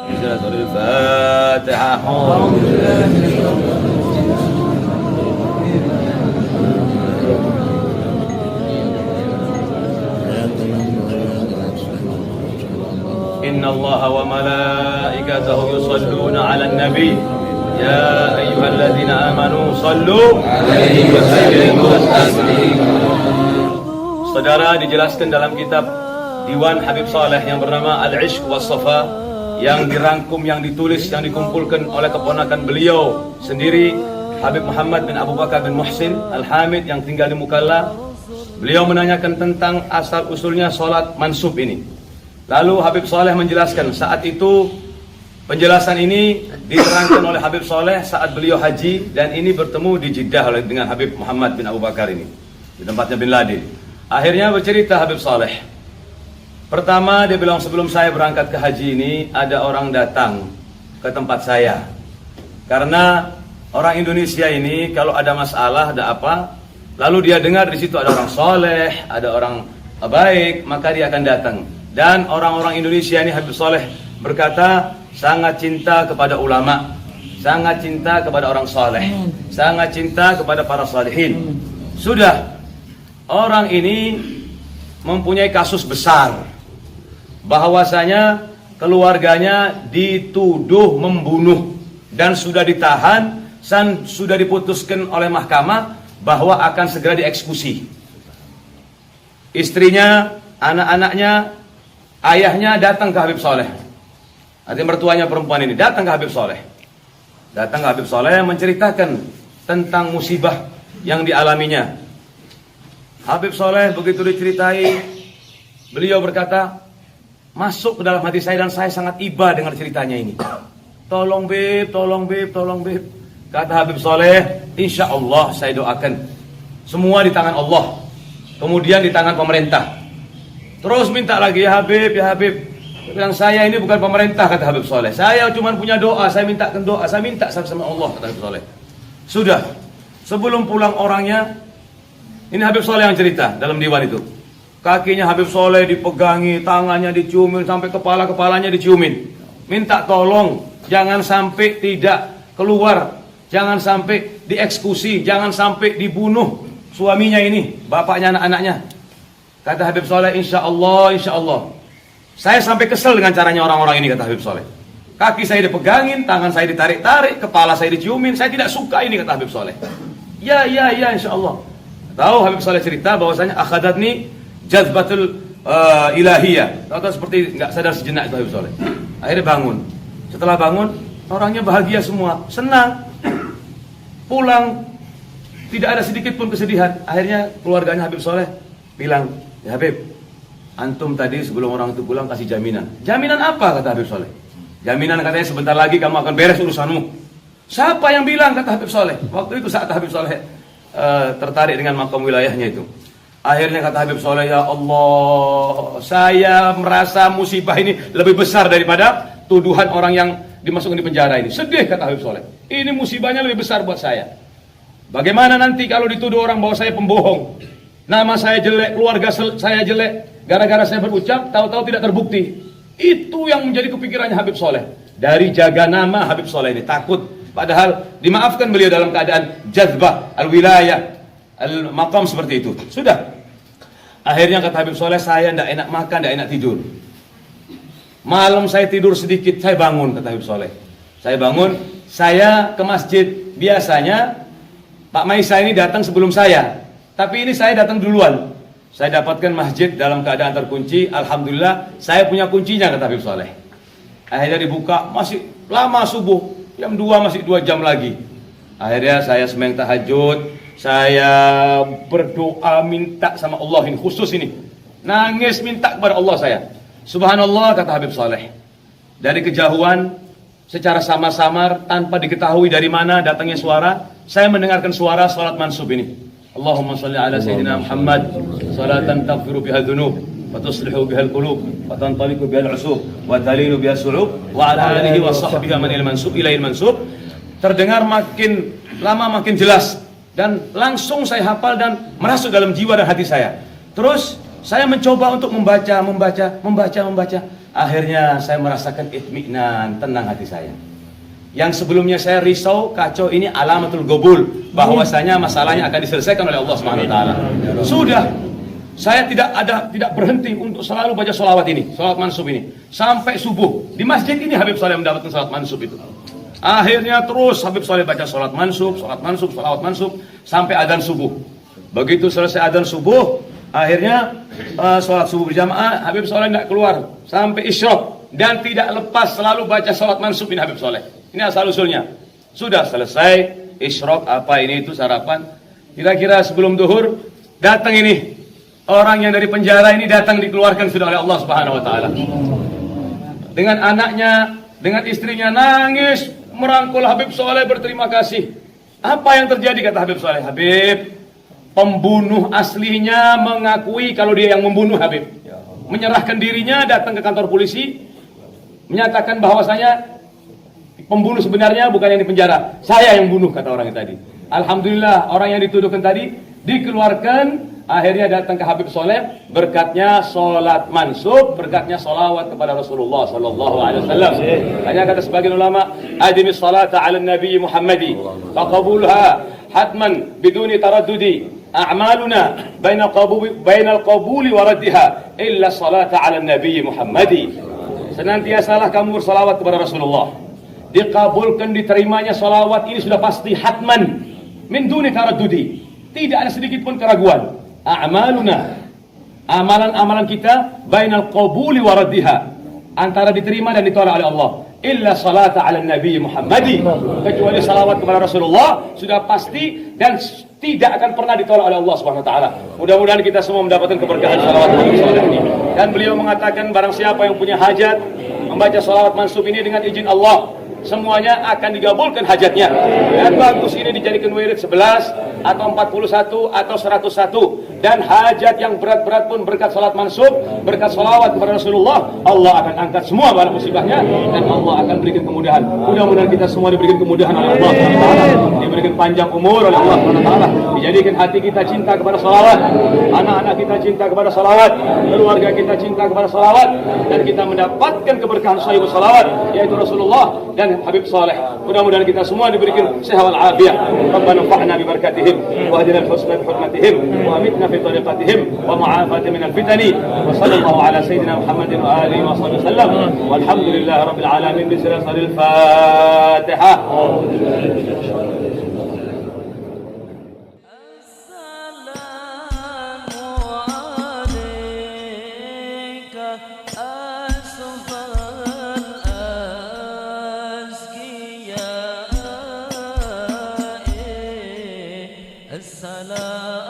Suratul Fatihah. Inna Allah wa malaikatahu yusalluna 'alan nabi. Ya ayyuhalladzina amanu sallu 'alaihi wa sallimu taslima. Saudara, dijelaskan dalam kitab Diwan Habib Saleh yang bernama Al-Ishq was Safa, yang dirangkum, yang ditulis, yang dikumpulkan oleh keponakan beliau sendiri, Habib Muhammad bin Abu Bakar bin Muhsin Al-Hamid yang tinggal di Mukalla. Beliau menanyakan tentang asal usulnya sholat mansub ini. Lalu Habib Saleh menjelaskan, saat itu penjelasan ini diterangkan oleh Habib Saleh saat beliau haji, dan ini bertemu di Jeddah dengan Habib Muhammad bin Abu Bakar ini di tempatnya Bin Laden. Akhirnya bercerita Habib Saleh, pertama dia bilang, sebelum saya berangkat ke haji ini ada orang datang ke tempat saya, karena orang Indonesia ini kalau ada masalah, ada apa, lalu dia dengar di situ ada orang soleh, ada orang baik, maka dia akan datang. Dan orang-orang Indonesia ini, Habib Saleh berkata, sangat cinta kepada ulama, sangat cinta kepada orang soleh, sangat cinta kepada para salihin. Sudah, orang ini mempunyai kasus besar, bahwasanya keluarganya dituduh membunuh dan sudah ditahan dan sudah diputuskan oleh mahkamah bahwa akan segera dieksekusi. Istrinya, anak-anaknya, ayahnya datang ke Habib Saleh. Artinya mertuanya perempuan ini datang ke Habib Saleh. Datang ke Habib Saleh menceritakan tentang musibah yang dialaminya. Habib Saleh begitu diceritai, beliau berkata, masuk ke dalam hati saya dan saya sangat iba dengar ceritanya ini. Tolong Beb, tolong Beb, tolong Beb. Kata Habib Saleh, insya Allah saya doakan. Semua di tangan Allah, kemudian di tangan pemerintah. Terus minta lagi, ya Habib, ya Habib. Dia bilang, saya ini bukan pemerintah, kata Habib Saleh. Saya cuma punya doa, saya mintakan doa, saya minta sama Allah, kata Habib Saleh. Sudah, sebelum pulang orangnya, ini Habib Saleh yang cerita dalam diwan itu. Kakinya Habib Saleh dipegangi, tangannya diciumin, sampai kepala-kepalanya diciumin. Minta tolong, jangan sampai tidak keluar, jangan sampai dieksekusi, jangan sampai dibunuh suaminya ini, bapaknya, anak-anaknya. Kata Habib Saleh, insya Allah, insya Allah. Saya sampai kesel dengan caranya orang-orang ini, kata Habib Saleh. Kaki saya dipegangin, tangan saya ditarik-tarik, kepala saya diciumin. Saya tidak suka ini, kata Habib Saleh. Ya, insya Allah. Tahu Habib Saleh cerita bahwasanya akhadatni jazbatul ilahiyah. Tahu seperti nggak sadar sejenak itu Habib Saleh. Akhirnya bangun. Setelah bangun, orangnya bahagia semua, senang. Pulang, tidak ada sedikit pun kesedihan. Akhirnya keluarganya Habib Saleh bilang, ya Habib, antum tadi sebelum orang itu pulang kasih jaminan. Jaminan apa, kata Habib Saleh? Jaminan katanya sebentar lagi kamu akan beres urusanmu. Siapa yang bilang, kata Habib Saleh? Waktu itu saat Habib Saleh tertarik dengan makam wilayahnya itu. Akhirnya kata Habib Saleh, ya Allah, saya merasa musibah ini lebih besar daripada tuduhan orang yang dimasukkan di penjara ini. Sedih, kata Habib Saleh. Ini musibahnya lebih besar buat saya. Bagaimana nanti kalau dituduh orang bahwa saya pembohong? Nama saya jelek, keluarga saya jelek, gara-gara saya berucap, tahu-tahu tidak terbukti. Itu yang menjadi kepikirannya Habib Saleh. Dari jaga nama Habib Saleh ini, takut. Padahal dimaafkan beliau dalam keadaan jazbah, al-wilayah, al-maqam seperti itu. Sudah. Akhirnya kata Habib Saleh, saya tidak enak makan, tidak enak tidur. Malam saya tidur sedikit, saya bangun, kata Habib Saleh. Saya bangun, saya ke masjid. Biasanya Pak Maisa ini datang sebelum saya. Tapi ini saya datang duluan. Saya dapatkan masjid dalam keadaan terkunci. Alhamdulillah, saya punya kuncinya, kata Habib Saleh. Akhirnya dibuka, masih lama subuh. Jam 2 masih 2 jam lagi. Akhirnya saya sembahyang tahajud. Saya berdoa minta sama Allah ini, khusus ini. Nangis minta kepada Allah saya. Subhanallah, kata Habib Saleh. Dari kejauhan, secara samar-samar, tanpa diketahui dari mana datangnya suara, saya mendengarkan suara salat mansub ini. Allahumma salli ala Sayyidina Muhammad salatan taghfiru biha dhunub wa tuslihu biha al-qulub wa tantaliqu biha al-usub wa talinu biha al-sulub wa ala alihi wa sahbihi man il-mansub ilail mansub. Terdengar makin lama makin jelas dan langsung saya hafal dan merasuk dalam jiwa dan hati saya. Terus saya mencoba untuk membaca. akhirnya saya merasakan itminan, tenang hati saya. Yang sebelumnya saya risau, kacau, ini alamatul gobul, bahwasanya masalahnya akan diselesaikan oleh Allah Subhanahu wa taala. Sudah, saya tidak berhenti untuk selalu baca sholawat ini, sholawat mansub ini sampai subuh. Di masjid ini Habib Saleh mendapatkan sholawat mansub itu. Akhirnya terus Habib Saleh baca sholawat mansub, sholawat mansub sampai adzan subuh. Begitu selesai adzan subuh, akhirnya sholat subuh berjamaah, Habib Saleh tidak keluar sampai isyraq dan tidak lepas selalu baca sholawat mansub ini Habib Saleh. Ini asal usulnya. Sudah selesai isyraq apa ini itu sarapan. Kira-kira sebelum duhur datang ini orang yang dari penjara ini datang dikeluarkan sudah oleh Allah Subhanahu wa taala. Dengan anaknya, dengan istrinya nangis merangkul Habib Saleh berterima kasih. Apa yang terjadi kata Habib Saleh? Habib, pembunuh aslinya mengakui kalau dia yang membunuh Habib. Menyerahkan dirinya, datang ke kantor polisi, menyatakan bahwasanya pembunuh sebenarnya bukan yang di penjara, saya yang bunuh kata orang yang tadi. Alhamdulillah orang yang dituduhkan tadi dikeluarkan. Akhirnya datang ke Habib Saleh, berkatnya sholat mansub, berkatnya sholawat kepada Rasulullah Sallallahu Alaihi Wasallam. Hanya kata sebagian ulama, adimis salata ala Nabi Muhammadi, faqabulha hatman biduni taraddudi. A'maluna bainal qabuli wa raddiha illa salata ala Nabi Muhammadi. Senantiasalah kamu bersalawat kepada Rasulullah. Dikabulkan diterimanya salawat ini sudah pasti hatman min duni taraddudi. Tidak ada sedikit pun keraguan. A'maluna, amalan-amalan kita bainal qabuli wa raddiha, antara diterima dan ditolak oleh Allah. Illa salata ala Nabi Muhammadi, kecuali salawat kepada Rasulullah sudah pasti dan tidak akan pernah ditolak oleh Allah Subhanahu wa taala. Mudah-mudahan kita semua mendapatkan keberkahan salawat ini. Dan beliau mengatakan barang siapa yang punya hajat membaca salawat mansub ini dengan izin Allah, semuanya akan digabulkan hajatnya. Dan bagus ini dijadikan wirid 11 atau 41 atau 101. Dan hajat yang berat-berat pun berkat salat mansub, berkat salawat kepada Rasulullah, Allah akan angkat semua bala musibahnya dan Allah akan berikan kemudahan. Mudah-mudahan kita semua diberikan kemudahan oleh Allah SWT, diberikan panjang umur oleh Allah SWT, dijadikan hati kita cinta kepada salawat, anak-anak kita cinta kepada salawat, keluarga kita cinta kepada salawat, dan kita mendapatkan keberkahan sahibus salawat yaitu Rasulullah dan Habib Saleh. Mudah-mudahan kita semua diberikan sehat wal afiat. Rabbana fa'na bi barakatihim wa hadina al-husna bi hurmatihim wa amitna fi tariqatihim wa mu'afati min al-fitani wa sallallahu ala sayyidina Muhammadin wa alihi wa sahbihi sallam walhamdulillahi rabbil alamin bi sirril Fatihah. السلام